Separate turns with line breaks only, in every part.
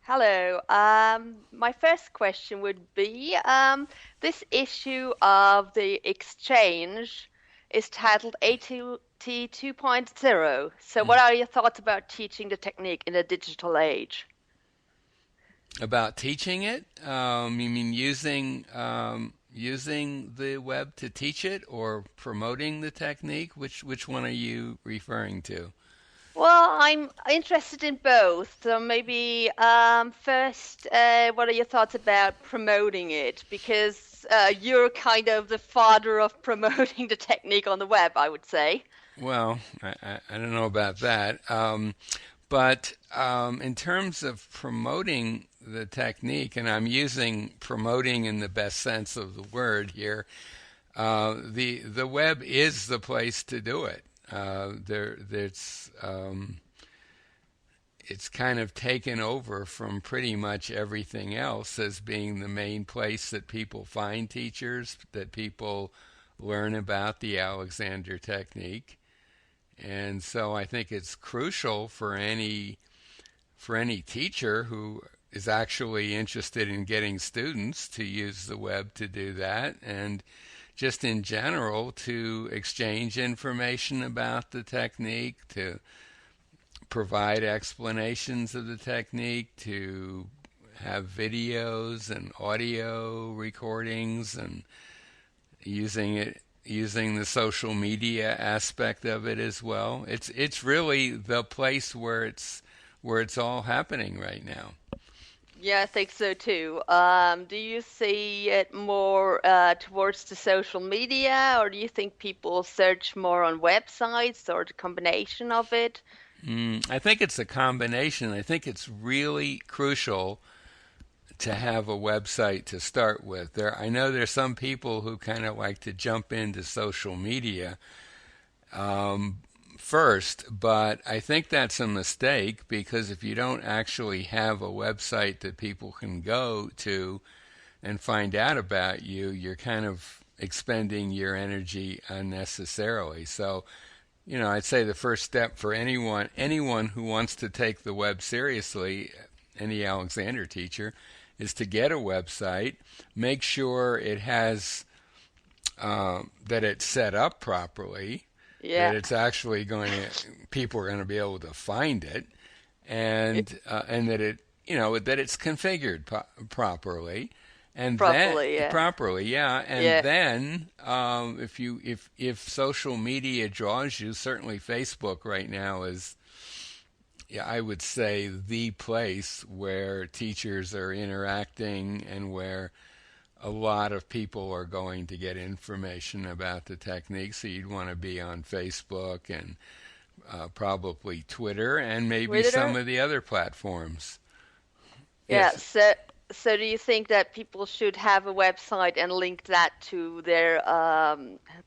Hello. My first question would be this issue of the exchange is titled ATT 2.0. So, what are your thoughts about teaching the technique in a digital age?
About teaching it? You mean using the web to teach it, or promoting the technique? Which one are you referring to?
Well, I'm interested in both. So, maybe first, what are your thoughts about promoting it? Because you're kind of the father of promoting the technique on the web, I would say.
Well, I don't know about that. But in terms of promoting the technique, and I'm using promoting in the best sense of the word here, the web is the place to do it. It's kind of taken over from pretty much everything else as being the main place that people find teachers, that people learn about the Alexander technique. And so I think it's crucial for any teacher who is actually interested in getting students to use the web to do that, and just in general to exchange information about the technique, to provide explanations of the technique, to have videos and audio recordings, and using the social media aspect of it as well. It's really the place where it's all happening right now.
Yeah, I think so too. Do you see it more towards the social media, or do you think people search more on websites, or the combination of it?
I think it's a combination. I think it's really crucial to have a website to start with. I know there's some people who kind of like to jump into social media um, first, but I think that's a mistake because if you don't actually have a website that people can go to and find out about you, you're kind of expending your energy unnecessarily. So, I'd say the first step for anyone who wants to take the web seriously, any Alexander teacher, is to get a website, make sure it has that it's set up properly,
Yeah,
that it's actually going to people are going to be able to find it, and that that it's configured properly, and then
properly. Yeah,
properly, yeah, and
yeah,
then if social media draws you, certainly Facebook right now is, yeah, I would say the place where teachers are interacting and where a lot of people are going to get information about the technique. So you'd want to be on Facebook and probably Twitter and maybe some
Twitter.
of the other platforms.
Yeah.
Yes.
So do you think that people should have a website and link that to their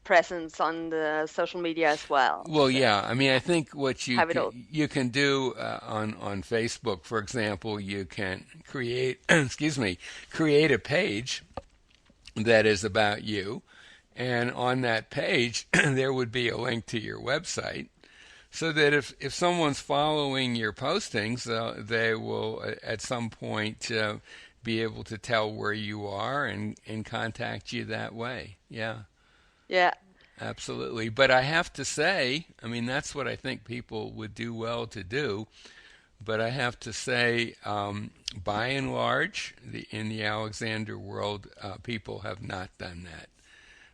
presence on the social media as well?
Well,
So
yeah. I mean, I think what
have it all.
you can do on Facebook, for example, you can create excuse me, create a page that is about you, and on that page there would be a link to your website, so that if someone's following your postings, they will at some point be able to tell where you are and contact you that way. Yeah,
Yeah.
absolutely. But I have to say, I mean, that's what I think people would do well to do. But I have to say, by and large, in the Alexander world, people have not done that.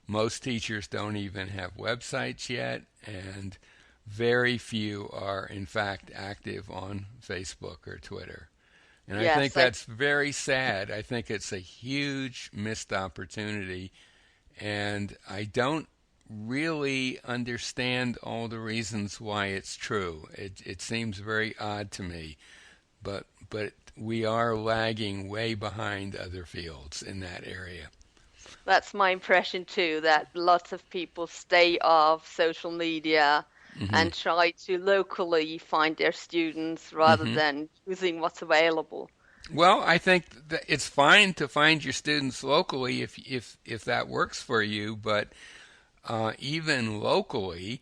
Most teachers don't even have websites yet, and very few are, in fact, active on Facebook or Twitter. And I think
Yes. I
that's very sad. I think it's a huge missed opportunity, and I don't really understand all the reasons why it's true. It seems very odd to me, but we are lagging way behind other fields in that area.
That's my impression too, that lots of people stay off social media
Hmm.
and try to locally find their students rather
Hmm.
than using what's available.
Well, I think that it's fine to find your students locally if that works for you, but even locally,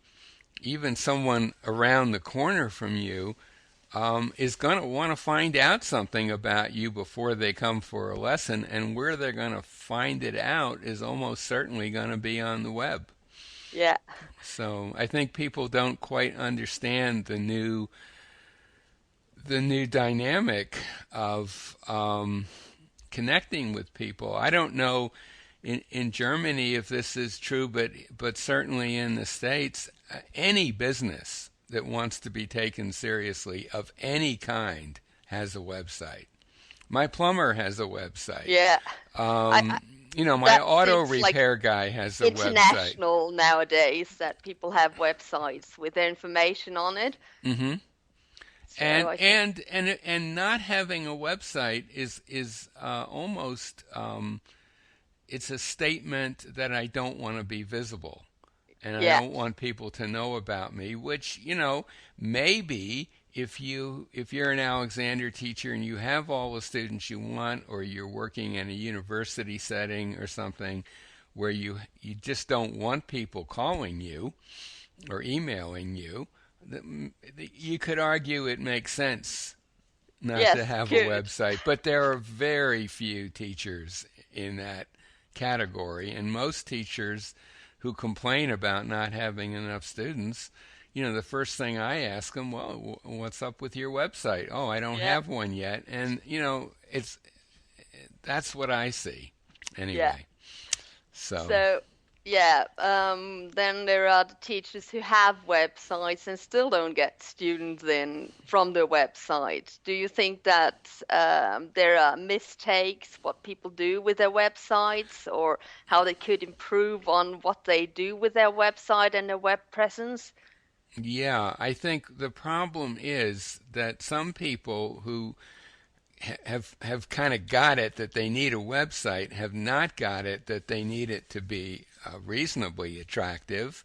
even someone around the corner from you is going to want to find out something about you before they come for a lesson, and where they're going to find it out is almost certainly going to be on the web.
Yeah.
So I think people don't quite understand the new dynamic of connecting with people. I don't know in Germany if this is true, but certainly in the States, any business that wants to be taken seriously of any kind has a website. My plumber has a website.
Yeah. I,
Um,
I,
my
that
auto
seems like
repair guy has a website.
international nowadays that people have websites with their information on it.
Hmm.
So
And
I think,
and not having a website is almost it's a statement that I don't want to be visible, and I
yeah,
don't want people to know about me. Which maybe if you're an Alexander teacher and you have all the students you want, or you're working in a university setting or something where you just don't want people calling you or emailing you, you could argue it makes sense not to
yes,
have a
good.
website, but there are very few teachers in that category, and most teachers who complain about not having enough students, the first thing I ask them, well, what's up with your website? Oh, I don't
Yeah,
have one yet, and it's that's what I see
yeah.
anyway. So
So, yeah, then there are the teachers who have websites and still don't get students in from their website. Do you think that there are mistakes, what people do with their websites, or how they could improve on what they do with their website and their web presence?
yeah, I think the problem is that some people who have kind of got it that they need a website have not got it that they need it to be reasonably attractive,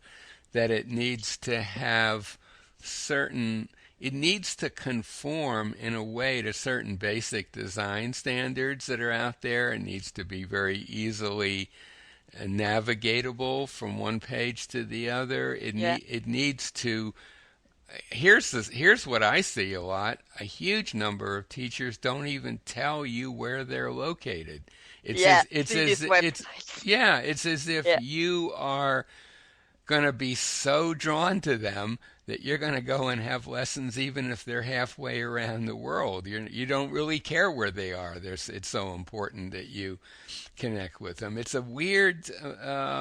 that it needs to have certain it needs to conform in a way to certain basic design standards that are out there. It needs to be very easily navigatable from one page to the other.
Yeah,
It needs to here's what I see a lot. A huge number of teachers don't even tell you where they're located. It's
yeah,
as it's
studious
as it's
websites.
yeah, it's as if
Yeah,
you are going to be so drawn to them that you're going to go and have lessons even if they're halfway around the world. You don't really care where they are. It's so important that you connect with them. It's a weird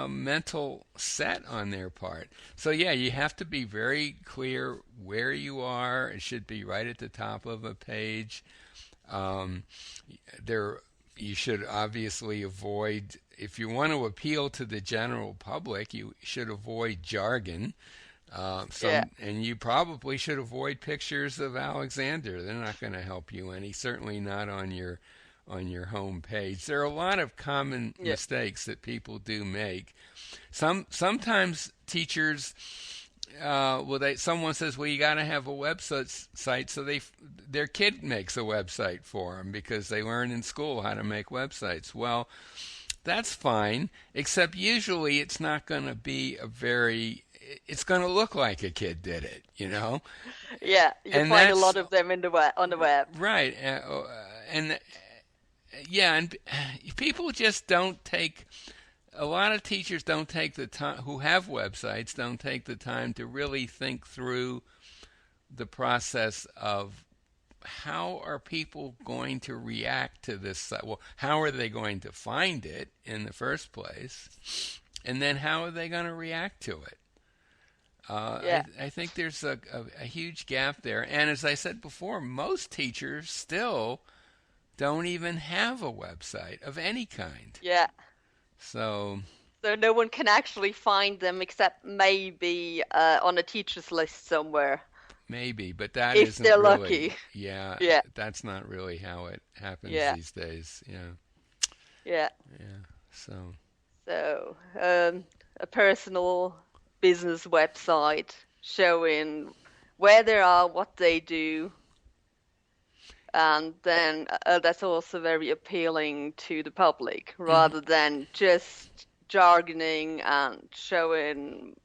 mental set on their part. So yeah, you have to be very clear where you are. It should be right at the top of a page. Um, there, you should obviously avoid, if you want to appeal to the general public, you should avoid jargon.
yeah,
And you probably should avoid pictures of Alexander. They're not going to help you any. Certainly not on your home page. There are a lot of common
yeah,
mistakes that people do make. Sometimes teachers, someone says, well, you got to have a website, so their kid makes a website for them because they learn in school how to make websites. Well, that's fine, except usually it's not going to be it's going to look like a kid did it.
yeah. You
And
find a
that's
lot of them in the web on the web.
right. And yeah, and people just don't take, a lot of teachers don't take the time, who have websites, don't take the time to really think through the process of how are people going to react to this site? Well, how are they going to find it in the first place? And then how are they going to react to it?
Yeah,
I think there's a huge gap there. And as I said before, most teachers still don't even have a website of any kind.
yeah.
So
So no one can actually find them except maybe on a teacher's list somewhere,
maybe, but that
if
isn't
they're lucky.
really, yeah,
Yeah,
that's not really how it happens
yeah,
these days. Yeah,
yeah.
yeah. So,
So a personal business website showing where they are, what they do, and then that's also very appealing to the public
mhm.
rather than just jargoning and showing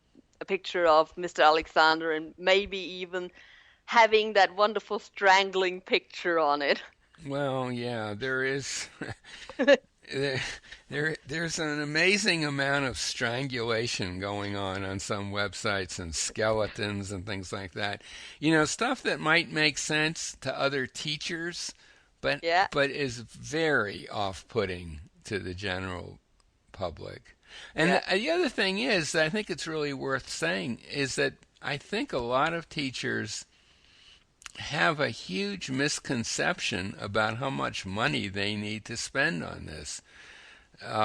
a picture of Mr. Alexander and maybe even having that wonderful strangling picture on it.
Well, yeah, there is. There, there's an amazing amount of strangulation going on some websites and skeletons and things like that. You know, stuff that might make sense to other teachers, but
Yeah,
is very off-putting to the general public. And
yeah,
the other thing is, I think it's really worth saying, is that I think a lot of teachers have a huge misconception about how much money they need to spend on this.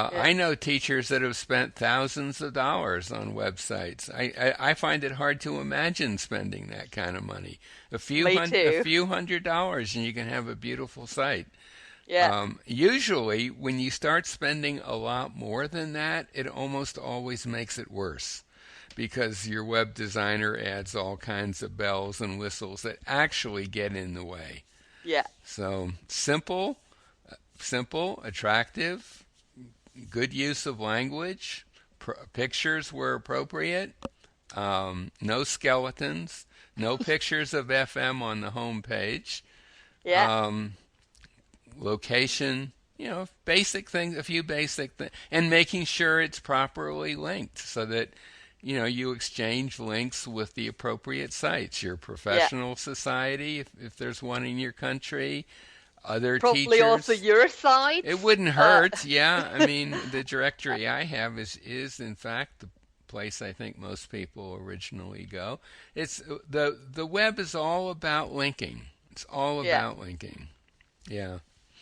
yeah.
I know teachers that have spent thousands of dollars on websites. I find it hard to imagine spending that kind of money.
Me
A
too.
few $100s, and you can have a beautiful site.
Yeah,
Usually, when you start spending a lot more than that, it almost always makes it worse because your web designer adds all kinds of bells and whistles that actually get in the way.
yeah,
So simple, attractive, good use of language, pictures were appropriate, no skeletons, no pictures of FM on the home page,
yeah.
um, location, basic things, a few basic things, and making sure it's properly linked so that you exchange links with the appropriate sites, your
Yeah.
professional society, if there's one in your country, other
Probably also
teachers.
your site.
It wouldn't hurt, yeah. I mean, the directory I have is in fact the place I think most people originally go. It's the web is all about linking. It's all
Yeah,
about linking. Yeah,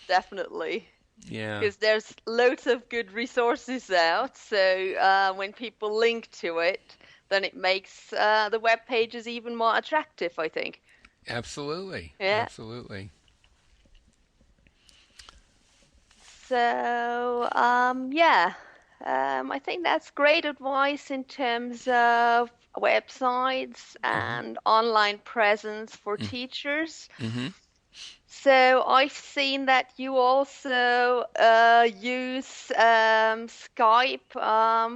definitely.
yeah,
Because there's loads of good resources out. So when people link to it, then it makes the web pages even more attractive, I think.
absolutely,
Yeah.
absolutely.
So, yeah, I think that's great advice in terms of websites
Hmm.
and online presence for
Mm.
teachers.
Mm-hmm.
So I've seen that you also use Skype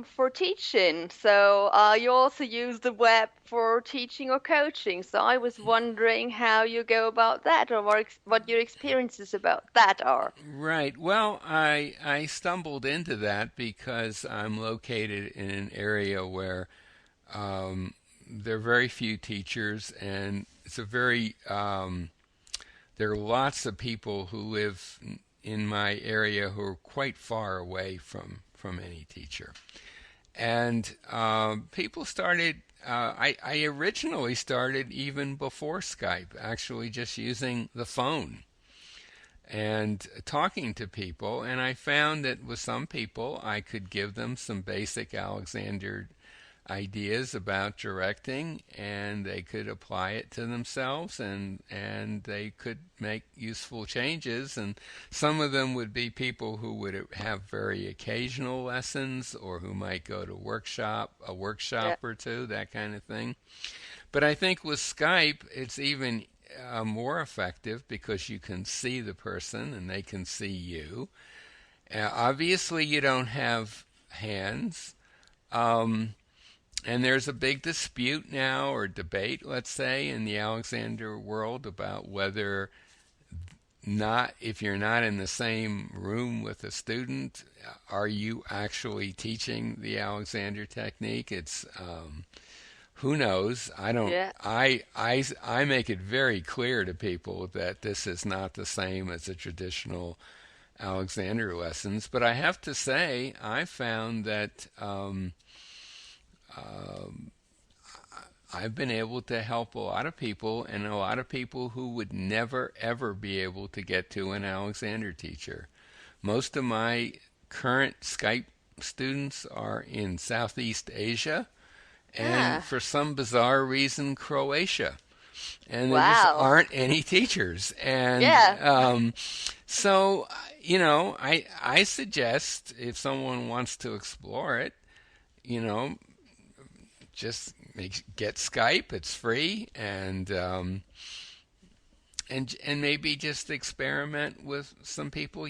for teaching. So you also use the web for teaching or coaching. So I was wondering how you go about that, or what your experiences about that are.
Right. Well, I stumbled into that because I'm located in an area where there are very few teachers, and it's a very there are lots of people who live in my area who are quite far away from any teacher. And people started. I originally started even before Skype, actually just using the phone and talking to people. And I found that with some people, I could give them some basic Alexander ideas about directing, and they could apply it to themselves, and they could make useful changes. And some of them would be people who would have very occasional lessons, or who might go to a
Yeah,
workshop or two, that kind of thing. But I think with Skype, it's even more effective because you can see the person and they can see you. Obviously, you don't have hands. Um, and there's a big dispute now, or debate, let's say, in the Alexander world about whether not, if you're not in the same room with a student, are you actually teaching the Alexander technique? It's who knows? I don't.
yeah,
I make it very clear to people that this is not the same as a traditional Alexander lessons. But I have to say, I found that um, I've been able to help a lot of people, and a lot of people who would never ever be able to get to an Alexander teacher. Most of my current Skype students are in Southeast Asia, and
ah,
for some bizarre reason, Croatia. And there just
wow,
aren't any teachers. And
yeah,
so, I suggest if someone wants to explore it, you know, just get Skype. It's free, and maybe just experiment with some people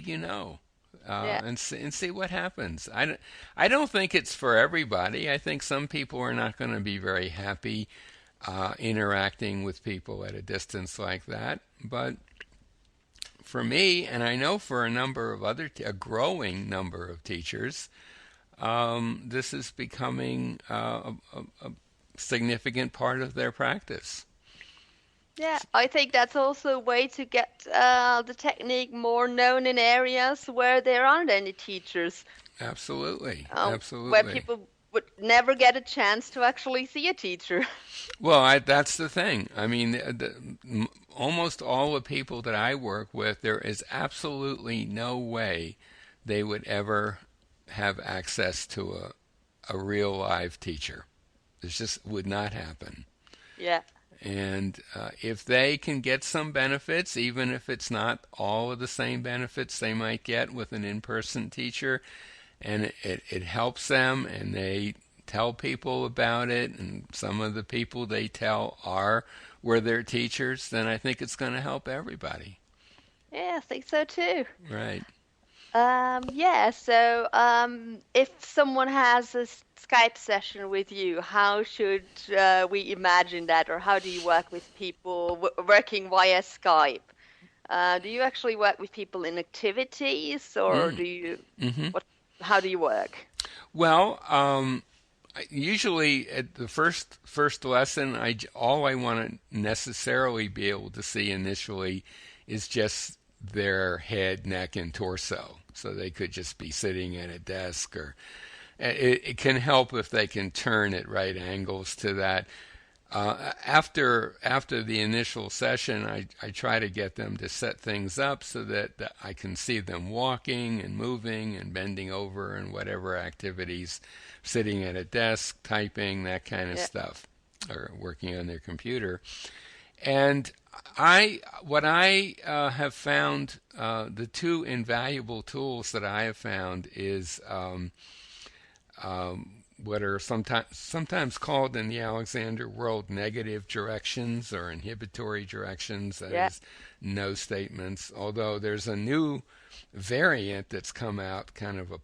yeah,
and see what happens. I don't think it's for everybody. I think some people are not going to be very happy interacting with people at a distance like that. But for me, and I know for a number of a growing number of teachers, this is becoming a significant part of their practice.
Yeah, I think that's also a way to get the technique more known in areas where there aren't any teachers,
Absolutely,
where
absolutely.
people would never get a chance to actually see a teacher.
Well, that's the thing. I mean, almost all the people that I work with, there is absolutely no way they would ever have access to a real live teacher. This just would not happen.
Yeah,
And if they can get some benefits, even if it's not all of the same benefits they might get with an in-person teacher, and it helps them, and they tell people about it, and some of the people they tell were their teachers, then I think it's going to help everybody.
yeah, I think so too.
Right.
Yeah, so if someone has a Skype session with you, how should we imagine that, or how do you work with people working via Skype? Do you actually work with people in activities, or
Mm.
do you
Hmm.
what? How do you work?
Well, usually at the first lesson, all I want to necessarily be able to see initially is just their head, neck, and torso. So they could just be sitting at a desk, or it can help if they can turn at right angles to that. After the initial session, I try to get them to set things up so that I can see them walking and moving and bending over and whatever activities, sitting at a desk, typing, that kind of
Yeah,
stuff, or working on their computer. And what I have found, the two invaluable tools that I have found is what are sometimes called in the Alexander world negative directions or inhibitory directions, that
yeah,
is, no statements. Although there's a new variant that's come out, kind of the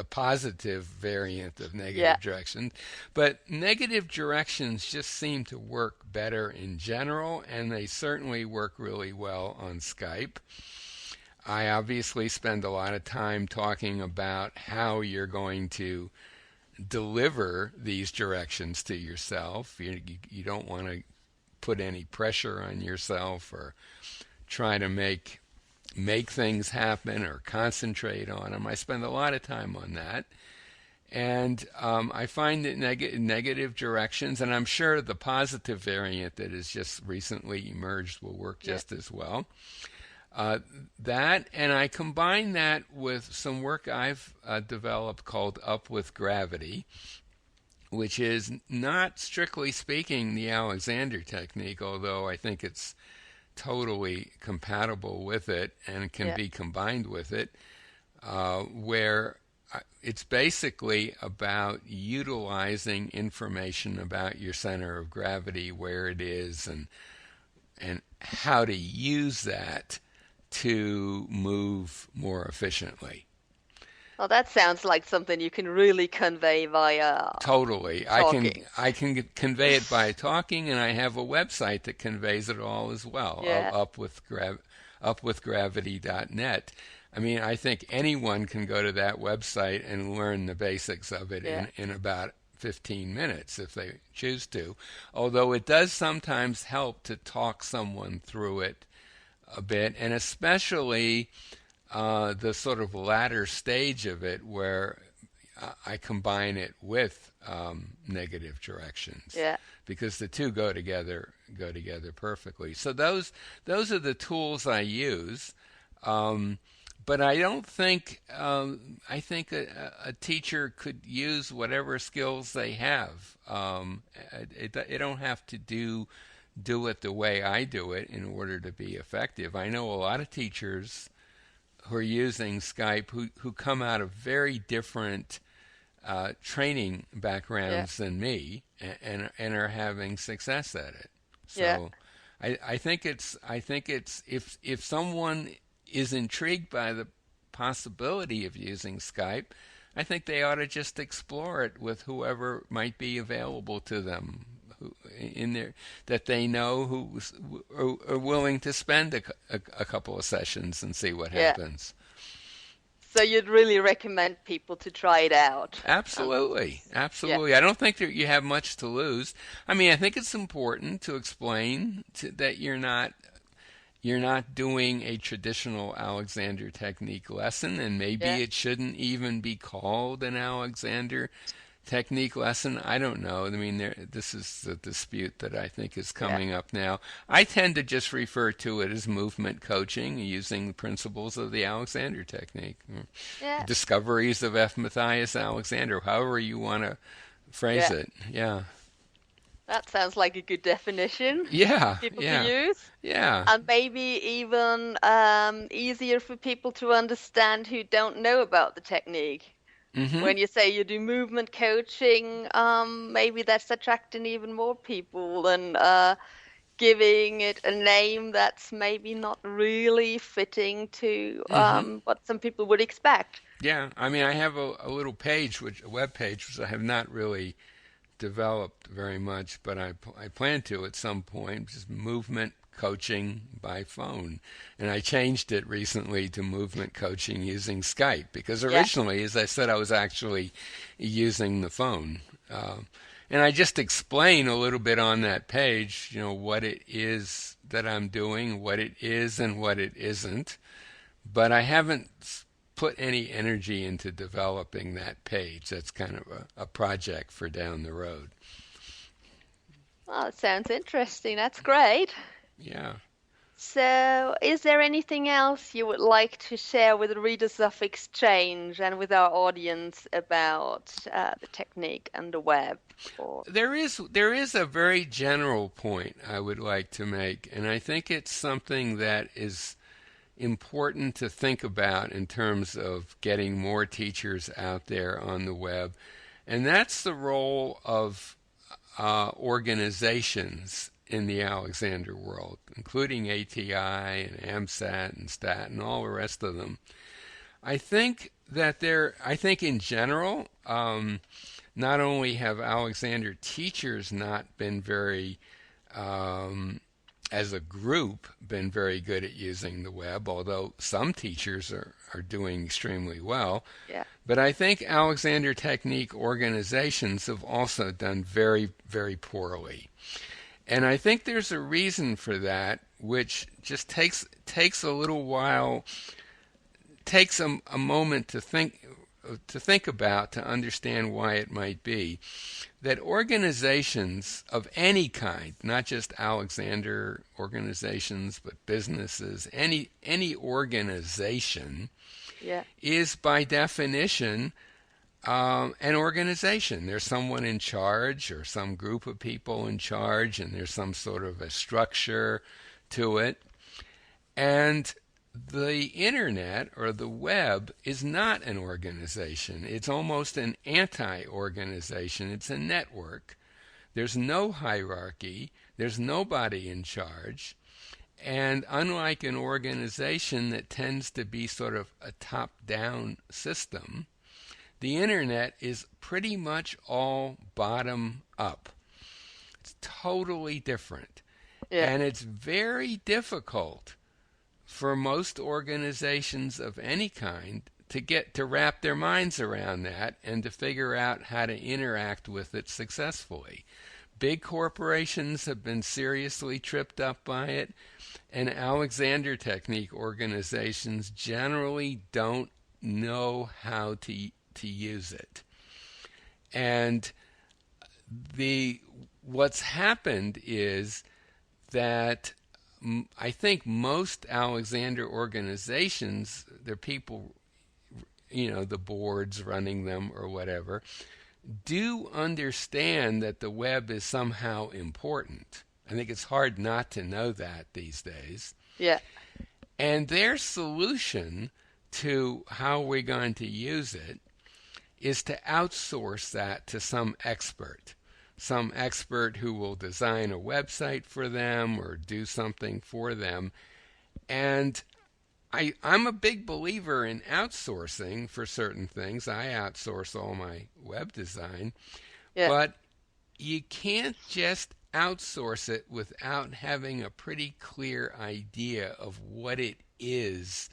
positive variant of
yeah.
negative directions. But negative directions just seem to work better in general, and they certainly work really well on Skype. I obviously spend a lot of time talking about how you're going to deliver these directions to yourself. You don't want to put any pressure on yourself or try to make things happen or concentrate on them. I spend a lot of time on that. And I find that negative directions, and I'm sure the positive variant that has just recently emerged will work
Yeah.
just as well. That, and I combine that with some work I've developed called Up with Gravity, which is not strictly speaking the Alexander technique, although I think it's totally compatible with it and can
Yeah.
be combined with it, where it's basically about utilizing information about your center of gravity, where it is, and how to use that to move more efficiently.
Well, that sounds like something you can really convey via
Totally.
talking.
I can convey it by talking, and I have a website that conveys it all as well.
Yeah,
Upwithgravity.net. I mean, I think anyone can go to that website and learn the basics of it
yeah,
in about 15 minutes if they choose to. Although it does sometimes help to talk someone through it a bit, and especially the sort of latter stage of it where I combine it with negative directions,
yeah.
because the two go together perfectly. So those are the tools I use. But I don't think I think a teacher could use whatever skills they have. They don't have to do it the way I do it in order to be effective. I know a lot of teachers who are using Skype who come out of very different training
Yeah,
backgrounds than me, and are having success at it.
yeah.
So I think it's if someone is intrigued by the possibility of using Skype, I think they ought to just explore it with whoever might be available to them, in there that they know who are willing to spend a couple of sessions and see what
Yeah.
happens.
So you'd really recommend people to try it out.
Absolutely.
Yeah.
Absolutely. I don't think that you have much to lose. I mean, I think it's important to explain that you're not doing a traditional Alexander technique lesson, and
Yeah.
maybe it shouldn't even be called an Alexander technique lesson. I don't know. I mean, this is the dispute that I think is
Yeah.
coming up now. I tend to just refer to it as movement coaching using the principles of the Alexander technique.
Yeah.
Discoveries of F. Matthias Alexander, however you want to phrase
Yeah.
it. Yeah.
That sounds like a good definition for
Yeah.
people to
Yeah.
use.
Yeah.
And maybe even easier for people to understand who don't know about the technique.
Hmm.
When you say you do movement coaching, maybe that's attracting even more people than giving it a name that's maybe not really fitting to
Hmm.
what some people would expect.
Yeah. I mean, I have a little page, a web page, which I have not really developed very much, but I plan to at some point. Just movement coaching by phone, and I changed it recently to movement coaching using Skype because
Yeah.
originally, as I said, I was actually using the phone. And I just explain a little bit on that page, what it is that I'm doing, what it is and what it isn't. But I haven't put any energy into developing that page. That's kind of a project for down the road.
Well, it sounds interesting. That's great.
Yeah.
So, is there anything else you would like to share with the readers of Exchange and with our audience about the technique and the web? Or
There is a very general point I would like to make, and I think it's something that is important to think about in terms of getting more teachers out there on the web, and that's the role of organizations in the Alexander world, including ATI and AMSAT and STAT and all the rest of them. I think in general, not only have Alexander teachers not been very as a group, been very good at using the web, although some teachers are doing extremely well.
yeah,
But I think Alexander Technique organizations have also done very, very poorly. And I think there's a reason for that, which just takes a little while, takes a moment to think about, to understand why it might be that organizations of any kind, not just Alexander organizations, but businesses, any organization
yeah,
is by definition an organization. There's someone in charge or some group of people in charge, and there's some sort of a structure to it. And the internet or the web is not an organization. It's almost an anti-organization. It's a network. There's no hierarchy. There's nobody in charge. And unlike an organization that tends to be sort of a top-down system, the internet is pretty much all bottom up. It's totally different.
yeah,
And it's very difficult for most organizations of any kind to get to wrap their minds around that and to figure out how to interact with it successfully. Big corporations have been seriously tripped up by it, and Alexander Technique organizations generally don't know how to use it. And the what's happened is that I think most Alexander organizations, their people, the boards running them or whatever, do understand that the web is somehow important. I think it's hard not to know that these days.
yeah,
And their solution to how we're going to use it is to outsource that to some expert who will design a website for them or do something for them. And I'm a big believer in outsourcing for certain things. I outsource all my web design.
yeah,
But you can't just outsource it without having a pretty clear idea of what it is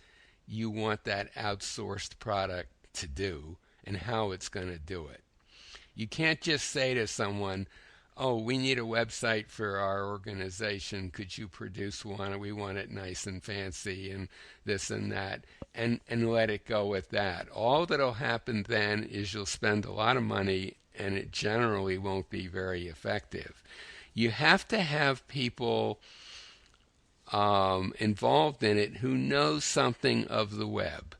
you want that outsourced product to do and how it's going to do it. You can't just say to someone, "Oh, we need a website for our organization. Could you produce one? We want it nice and fancy and this and that," and let it go with that. All that'll happen then is you'll spend a lot of money and it generally won't be very effective. You have to have people involved in it who know something of the web.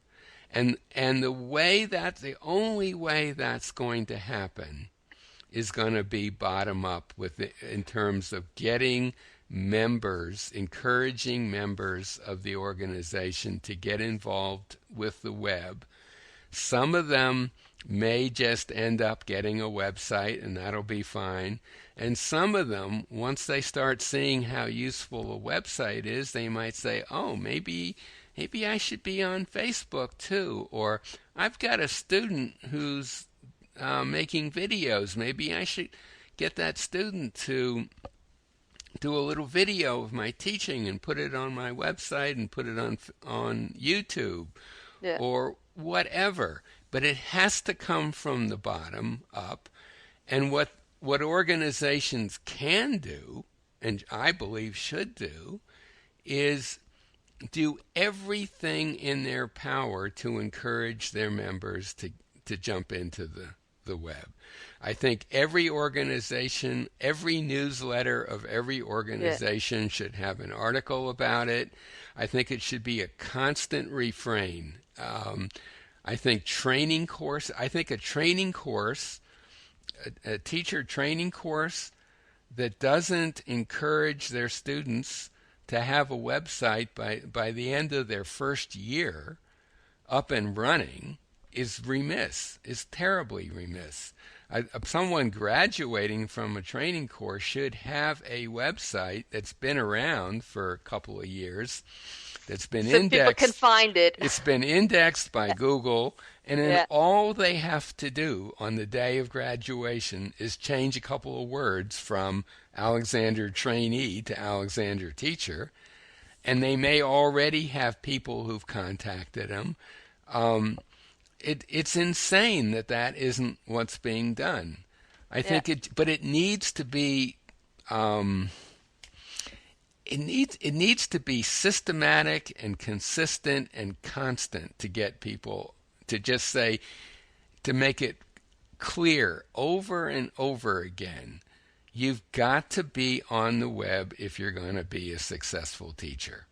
And the only way that's going to happen is going to be bottom up in terms of getting members, encouraging members of the organization to get involved with the web. Some of them may just end up getting a website, and that'll be fine. And some of them, once they start seeing how useful a website is, they might say, "Oh, maybe I should be on Facebook too," or "I've got a student who's making videos. Maybe I should get that student to do a little video of my teaching and put it on my website and put it on YouTube,"
Yeah.
or whatever. But it has to come from the bottom up. And what organizations can do, and I believe should do, is do everything in their power to encourage their members to jump into the web. I think every organization, every newsletter of every organization should have an article about it. I think it should be a constant refrain. I think a training course, a teacher training course that doesn't encourage their students to have a website by the end of their first year up and running is terribly remiss. Someone graduating from a training course should have a website that's been around for a couple of years, that's been
So
indexed.
people can find it.
It's been indexed by Google, and then
Yeah.
all they have to do on the day of graduation is change a couple of words from Alexander Trainee to Alexander Teacher, and they may already have people who've contacted them. It's insane that isn't what's being done. I think but it needs to be. It needs to be systematic and consistent and constant to get people to just say, to make it clear over and over again, you've got to be on the web if you're going to be a successful teacher.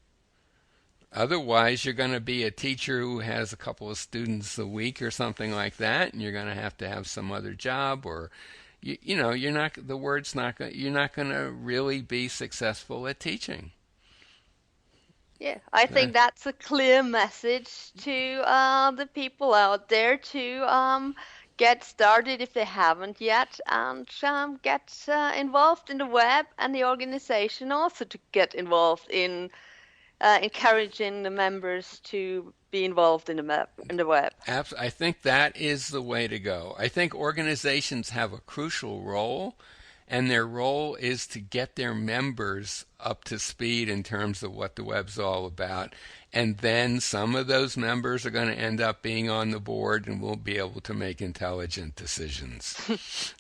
Otherwise, you're going to be a teacher who has a couple of students a week or something like that, and you're going to have some other job, or you're not going to really be successful at teaching.
Yeah, I think that's a clear message to the people out there to get started if they haven't yet, and get involved in the web, and the organization also to get involved in encouraging the members to be involved in the web.
I think that is the way to go. I think organizations have a crucial role, and their role is to get their members up to speed in terms of what the web's all about. And then some of those members are going to end up being on the board and will be able to make intelligent decisions.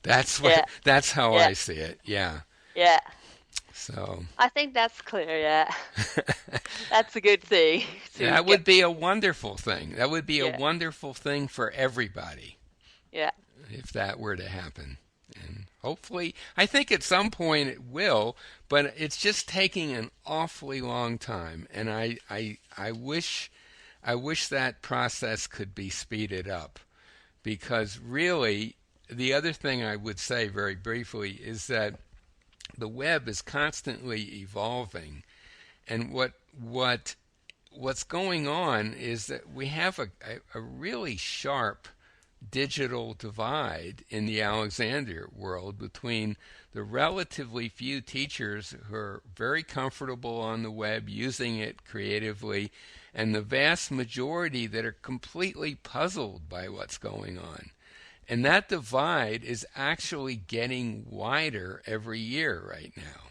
That's how I see it. Yeah.
Yeah.
So
I think that's clear, yeah. That's a good thing.
That would be a wonderful thing. That would be a wonderful thing for everybody.
Yeah.
If that were to happen. And hopefully, I think at some point it will, but it's just taking an awfully long time. And I wish that process could be speeded up, because really, the other thing I would say very briefly is that the web is constantly evolving, and what's going on is that we have a really sharp digital divide in the Alexander world between the relatively few teachers who are very comfortable on the web using it creatively, and the vast majority that are completely puzzled by what's going on. And that divide is actually getting wider every year right now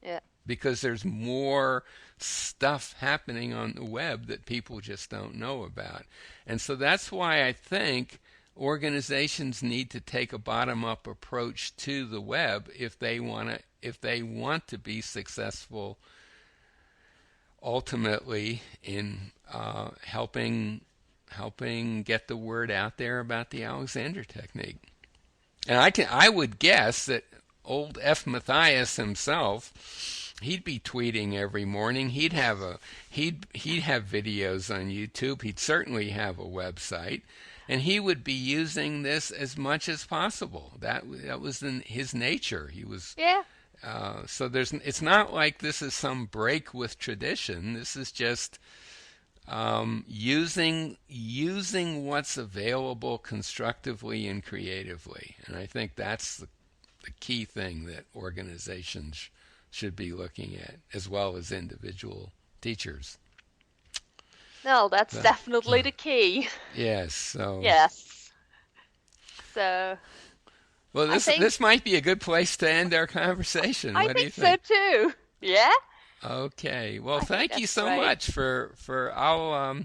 Yeah.
because there's more stuff happening on the web that people just don't know about. And so that's why I think organizations need to take a bottom-up approach to the web if they want to be successful ultimately in helping get the word out there about the Alexander technique. And I would guess that old F. Matthias himself, he'd be tweeting every morning. He'd have videos on YouTube. He'd certainly have a website, and he would be using this as much as possible. That was in his nature. He was
Yeah.
so it's not like this is some break with tradition. This is just using what's available constructively and creatively. And I think that's the key thing that organizations should be looking at, as well as individual teachers.
No, that's
So,
definitely the key.
yes. So
Yes. So
well,
I think
this might be a good place to end our conversation.
I
What do you
think so
think?
too. Yeah.
Okay. Well,
I think
thank you
that's
so
great.
much for I'll